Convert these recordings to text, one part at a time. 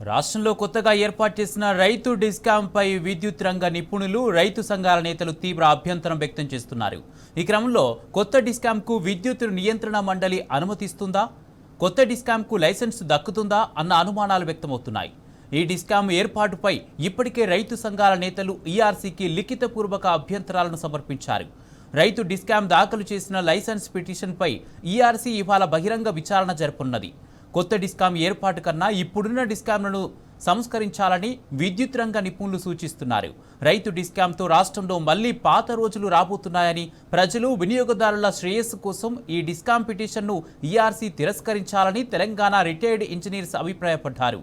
రాష్ట్రంలో కొత్తగా ఏర్పాటు చేసిన రైతు డిస్కాంపై విద్యుత్ రంగ నిపుణులు, రైతు సంఘాల నేతలు తీవ్ర అభ్యంతరం వ్యక్తం చేస్తున్నారు. ఈ క్రమంలో కొత్త డిస్కాంకు విద్యుత్ నియంత్రణ మండలి అనుమతిస్తుందా, కొత్త డిస్కాంకు లైసెన్స్ దక్కుతుందా అన్న అనుమానాలు వ్యక్తమవుతున్నాయి. ఈ డిస్కాం ఏర్పాటుపై ఇప్పటికే రైతు సంఘాల నేతలు ఈఆర్సీకి లిఖితపూర్వక అభ్యంతరాలను సమర్పించారు. రైతు డిస్కాం దాఖలు చేసిన లైసెన్స్ పిటిషన్పై ఈఆర్సీ ఇవాళ బహిరంగ విచారణ జరపనున్నది. కొత్త డిస్కాం ఏర్పాటు కన్నా ఇప్పుడున్న డిస్కాంలను సంస్కరించాలని విద్యుత్ రంగ నిపుణులు సూచిస్తున్నారు. రైతు డిస్కాంతో రాష్ట్రంలో మళ్లీ పాత రోజులు రాబోతున్నాయని, ప్రజలు, వినియోగదారుల శ్రేయస్సు కోసం ఈ డిస్కాం పిటిషన్ను ఈఆర్సీ తిరస్కరించాలని తెలంగాణ రిటైర్డ్ ఇంజనీర్స్ అభిప్రాయపడ్డారు.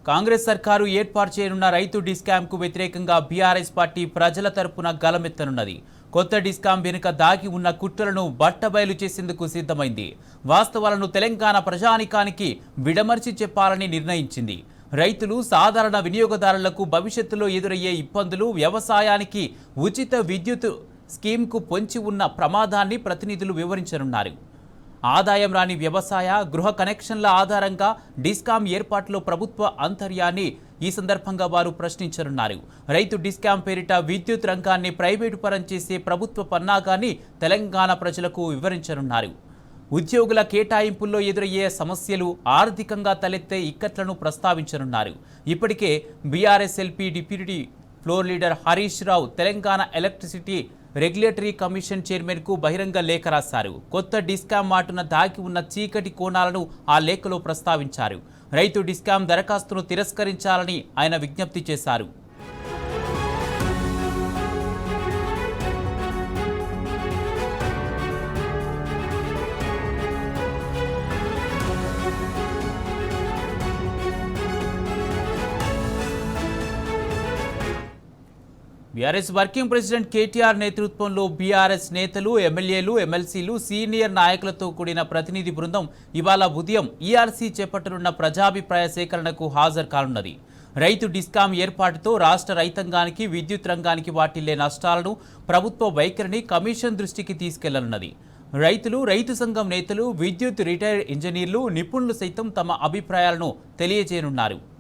కాంగ్రెస్ సర్కారు ఏర్పాటు చేయనున్న రైతు డిస్కాంకు వ్యతిరేకంగా బీఆర్ఎస్ పార్టీ ప్రజల తరపున గలమెత్తనున్నది. కొత్త డిస్కాం వెనుక దాగి ఉన్న కుట్రలను బట్టబయలు చేసేందుకు సిద్ధమైంది. వాస్తవాలను తెలంగాణ ప్రజానికానికి విడమర్చి చెప్పాలని నిర్ణయించింది. రైతులు, సాధారణ వినియోగదారులకు భవిష్యత్తులో ఎదురయ్యే ఇబ్బందులు, వ్యవసాయానికి ఉచిత విద్యుత్ స్కీమ్కు పొంచి ఉన్న ప్రమాదాన్ని ప్రతినిధులు వివరించనున్నారు. ఆదాయం రాని వ్యవసాయ, గృహ కనెక్షన్ల ఆధారంగా డిస్కాం ఏర్పాటులో ప్రభుత్వ అంతర్యాన్ని ఈ సందర్భంగా వారు ప్రశ్నించనున్నారు. రైతు డిస్కాం పేరిట విద్యుత్ రంగాన్ని ప్రైవేటు పరం చేసే ప్రభుత్వ పన్నాగాన్ని తెలంగాణ ప్రజలకు వివరించనున్నారు. ఉద్యోగుల కేటాయింపుల్లో ఎదురయ్యే సమస్యలు, ఆర్థికంగా తలెత్తే ఇక్కట్లను ప్రస్తావించనున్నారు. ఇప్పటికే BRS LP deputy floor leader Harish Rao Telangana electricity regulatory commission చైర్మన్కు బహిరంగ లేఖ రాశారు. కొత్త డిస్కాం మాటున దాగి ఉన్న చీకటి కోణాలను ఆ లేఖలో ప్రస్తావించారు. రైతు డిస్కాం దరఖాస్తును తిరస్కరించాలని ఆయన విజ్ఞప్తి చేశారు. బీఆర్ఎస్ వర్కింగ్ ప్రెసిడెంట్ కేటీఆర్ నేతృత్వంలో బీఆర్ఎస్ నేతలు, ఎమ్మెల్యేలు, ఎమ్మెల్సీలు, సీనియర్ నాయకులతో కూడిన ప్రతినిధి బృందం ఇవాళ ఉదయం ఈఆర్సీ చేపట్టనున్న ప్రజాభిప్రాయ సేకరణకు హాజరు కానున్నది. రైతు డిస్కాం ఏర్పాటుతో రాష్ట్ర రైతాంగానికి, విద్యుత్ రంగానికి వాటిల్లే నష్టాలను, ప్రభుత్వ వైఖరిని కమిషన్ దృష్టికి తీసుకెళ్లనున్నది. రైతులు, రైతు సంఘం నేతలు, విద్యుత్ రిటైర్డ్ ఇంజనీర్లు, నిపుణులు సైతం తమ అభిప్రాయాలను తెలియజేయనున్నారు.